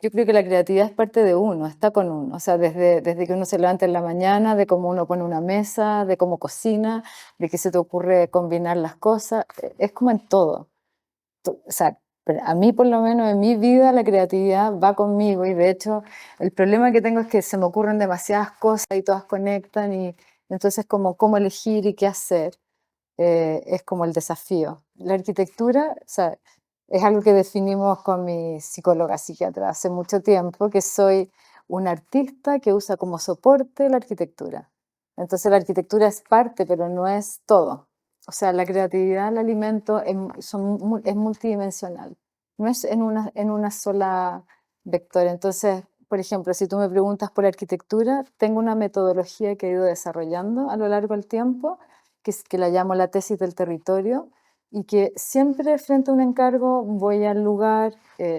Yo creo que la creatividad es parte de uno, está con uno. O sea, desde que uno se levanta en la mañana, de cómo uno pone una mesa, de cómo cocina, de que se te ocurre combinar las cosas. Es como en todo. O sea, a mí por lo menos en mi vida la creatividad va conmigo y de hecho el problema que tengo es que se me ocurren demasiadas cosas y todas conectan y entonces como cómo elegir y qué hacer es como el desafío. La arquitectura, o sea, es algo que definimos con mi psicóloga psiquiatra hace mucho tiempo, que soy un artista que usa como soporte la arquitectura. Entonces la arquitectura es parte, pero no es todo. O sea, la creatividad, el alimento es multidimensional, no es en una sola vector. Entonces, por ejemplo, si tú me preguntas por arquitectura, tengo una metodología que he ido desarrollando a lo largo del tiempo que la llamo la tesis del territorio, y que siempre frente a un encargo voy al lugar,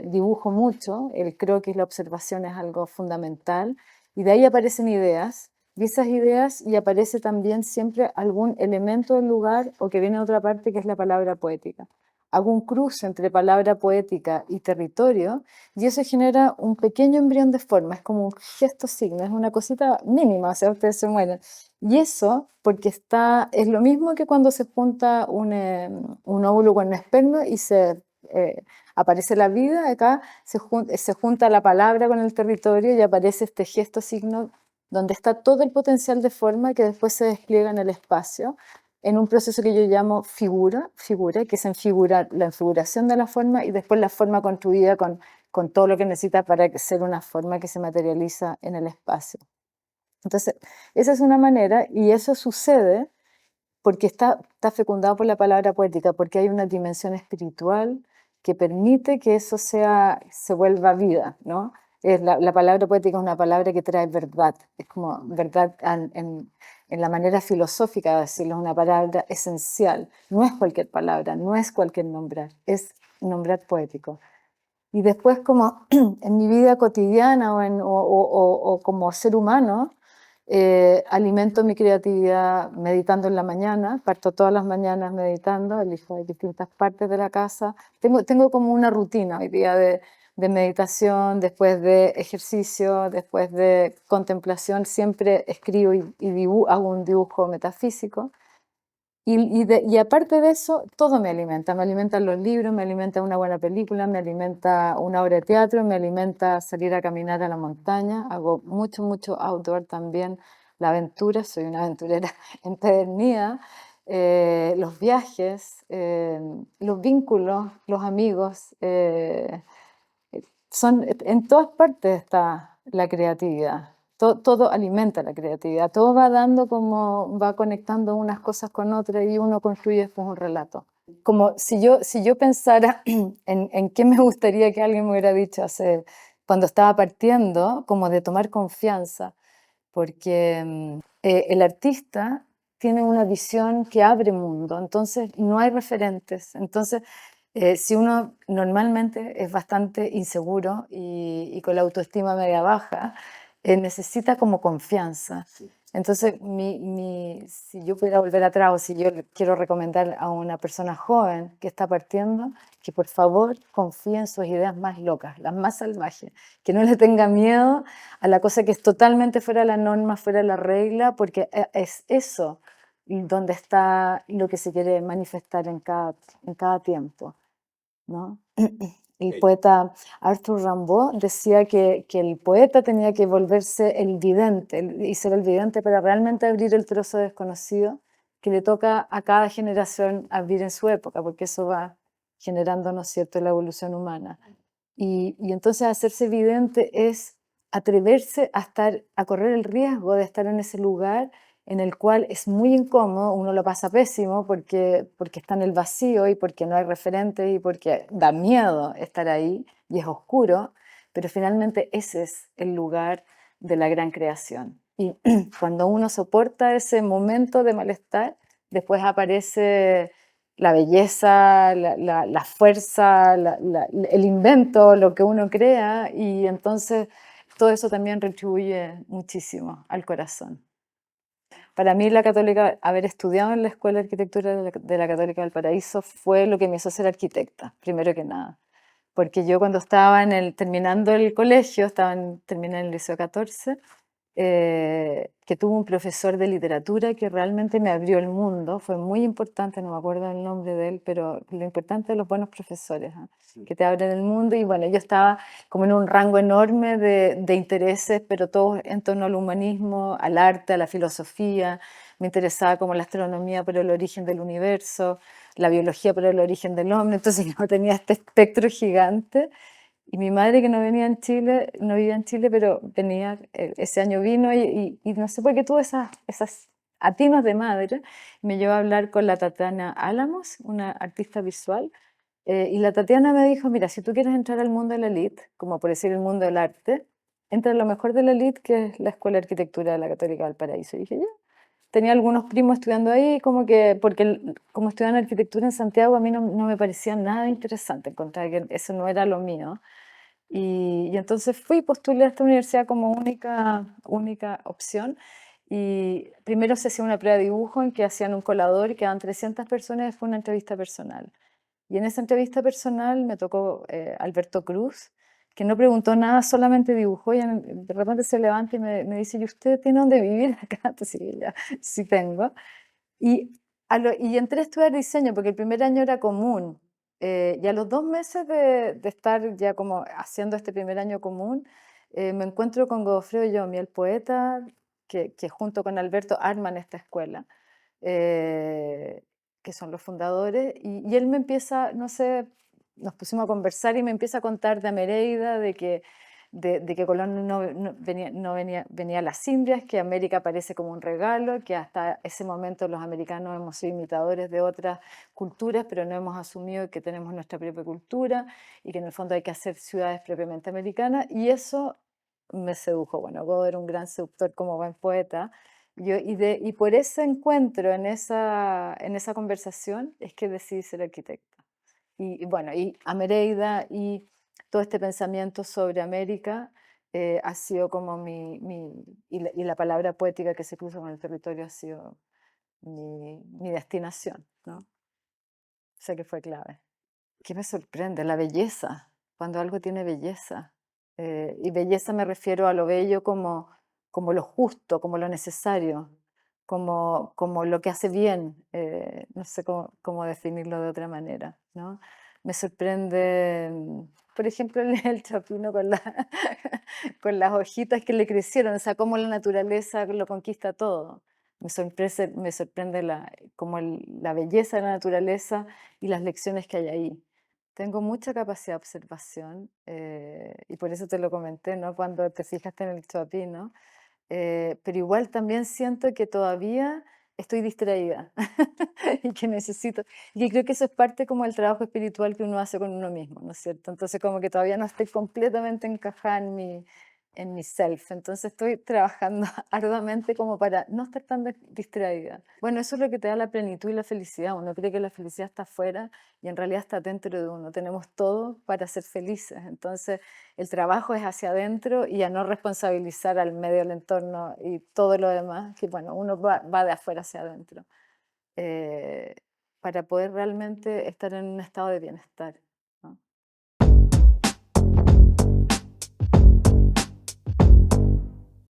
dibujo mucho, el croquis, la observación es algo fundamental, y de ahí aparecen ideas, y esas ideas, y aparece también siempre algún elemento del lugar o que viene de otra parte que es la palabra poética. Hago un cruce entre palabra poética y territorio, y eso genera un pequeño embrión de forma, es como un gesto signo, es una cosita mínima, o sea, ustedes se mueren. Y eso, porque es lo mismo que cuando se junta un óvulo con un esperma y eh, aparece la vida, acá se junta la palabra con el territorio y aparece este gesto signo donde está todo el potencial de forma que después se despliega en el espacio, en un proceso que yo llamo figura, que es la enfiguración de la forma y después la forma construida con todo lo que necesita para ser una forma que se materializa en el espacio. Entonces, esa es una manera y eso sucede porque está fecundado por la palabra poética, porque hay una dimensión espiritual que permite que eso se vuelva vida, ¿no? La palabra poética es una palabra que trae verdad, es como verdad en la manera filosófica de decirlo, es una palabra esencial, no es cualquier palabra, no es cualquier nombrar, es nombrar poético. Y después como en mi vida cotidiana o como ser humano, alimento mi creatividad meditando en la mañana, parto todas las mañanas meditando, elijo distintas partes de la casa. Tengo como una rutina hoy día de meditación, después de ejercicio, después de contemplación, siempre escribo y hago un dibujo metafísico. Y aparte de eso, todo me alimentan los libros, me alimenta una buena película, me alimenta una obra de teatro, me alimenta salir a caminar a la montaña, hago mucho outdoor también, la aventura, soy una aventurera empedernida, los viajes, los vínculos, los amigos, en todas partes está la creatividad. Todo alimenta la creatividad, todo va dando como, va conectando unas cosas con otras y uno construye después un relato. Como si yo pensara en qué me gustaría que alguien me hubiera dicho cuando estaba partiendo, como de tomar confianza, porque el artista tiene una visión que abre mundo, entonces no hay referentes. Entonces, si uno normalmente es bastante inseguro y con la autoestima media baja, necesita como confianza. Entonces, si yo pudiera volver atrás o si yo le quiero recomendar a una persona joven que está partiendo, que por favor confíe en sus ideas más locas, las más salvajes, que no le tenga miedo a la cosa que es totalmente fuera de la norma, fuera de la regla, porque es eso donde está lo que se quiere manifestar en cada tiempo, ¿no? El poeta Arthur Rimbaud decía que el poeta tenía que volverse el vidente y ser el vidente para realmente abrir el trozo desconocido que le toca a cada generación abrir en su época, porque eso va generando, ¿no es cierto?, la evolución humana. Y entonces hacerse evidente es atreverse a correr el riesgo de estar en ese lugar en el cual es muy incómodo, uno lo pasa pésimo porque está en el vacío y porque no hay referentes y porque da miedo estar ahí y es oscuro, pero finalmente ese es el lugar de la gran creación. Y cuando uno soporta ese momento de malestar, después aparece la belleza, la fuerza, el invento, lo que uno crea, y entonces todo eso también retribuye muchísimo al corazón. Para mí la Católica, haber estudiado en la Escuela de Arquitectura de la Católica del Paraíso fue lo que me hizo ser arquitecta, primero que nada, porque yo cuando estaba terminando el colegio, terminé en el liceo 14, que tuve un profesor de literatura que realmente me abrió el mundo, fue muy importante, no me acuerdo el nombre de él, pero lo importante de los buenos profesores, ¿ah? Sí. Que te abren el mundo y bueno, yo estaba como en un rango enorme de intereses, pero todos en torno al humanismo, al arte, a la filosofía, me interesaba como la astronomía por el origen del universo, la biología por el origen del hombre, entonces yo tenía este espectro gigante y mi madre que no venía en Chile, no vivía en Chile, pero venía, ese año vino y no sé por qué tuvo esas atinos de madre, me llevó a hablar con la Tatiana Álamos, una artista visual, y la Tatiana me dijo, mira, si tú quieres entrar al mundo de la elite, como por decir el mundo del arte, entra a lo mejor de la elite, que es la Escuela de Arquitectura de la Católica del Paraíso. Y dije, ya. Tenía algunos primos estudiando ahí, como que, porque como estudiaba arquitectura en Santiago, a mí no me parecía nada interesante, encontraba que eso no era lo mío. Y entonces fui, postulé a esta universidad como única opción. Y primero se hacía una prueba de dibujo en que hacían un colador y quedaban 300 personas, después una entrevista personal. Y en esa entrevista personal me tocó Alberto Cruz, que no preguntó nada, solamente dibujó y de repente se levanta y me dice, ¿y usted tiene dónde vivir acá? Entonces, sí, ya, sí tengo. Y, y entré a estudiar diseño porque el primer año era común. Y a los 2 meses de estar ya como haciendo este primer año común, me encuentro con Godofredo Yomi, el poeta que junto con Alberto arman esta escuela, eh, que son los fundadores, y él me empieza, no sé, nos pusimos a conversar y me empieza a contar de Amereida, de que Colón venía a las Indias, que América parece como un regalo, que hasta ese momento los americanos hemos sido imitadores de otras culturas, pero no hemos asumido que tenemos nuestra propia cultura y que en el fondo hay que hacer ciudades propiamente americanas, y eso me sedujo. Bueno, Godo era un gran seductor como buen poeta. Y por ese encuentro, en esa conversación, es que decidí ser arquitecta. Y bueno, y Amereida y todo este pensamiento sobre América ha sido como y la palabra poética que se cruza con el territorio ha sido mi destinación, ¿no? Sé que fue clave. ¿Qué me sorprende? La belleza, cuando algo tiene belleza. Y belleza me refiero a lo bello como lo justo, como lo necesario, como lo que hace bien. No sé cómo definirlo de otra manera, ¿no? Me sorprende, por ejemplo, el chapino con las hojitas que le crecieron, o sea, cómo la naturaleza lo conquista todo. Me sorprende la belleza de la naturaleza y las lecciones que hay ahí. Tengo mucha capacidad de observación, y por eso te lo comenté, ¿no? Cuando te fijaste en el choapí, ¿no? Pero igual también siento que todavía estoy distraída y que necesito, y creo que eso es parte como del trabajo espiritual que uno hace con uno mismo, ¿no es cierto? Entonces como que todavía no estoy completamente encajada en mi self, entonces estoy trabajando arduamente como para no estar tan distraída. Bueno, eso es lo que te da la plenitud y la felicidad. Uno cree que la felicidad está afuera y en realidad está dentro de uno. Tenemos todo para ser felices. Entonces, el trabajo es hacia adentro y a no responsabilizar al medio, al entorno y todo lo demás, que bueno, uno va de afuera hacia adentro, eh, para poder realmente estar en un estado de bienestar.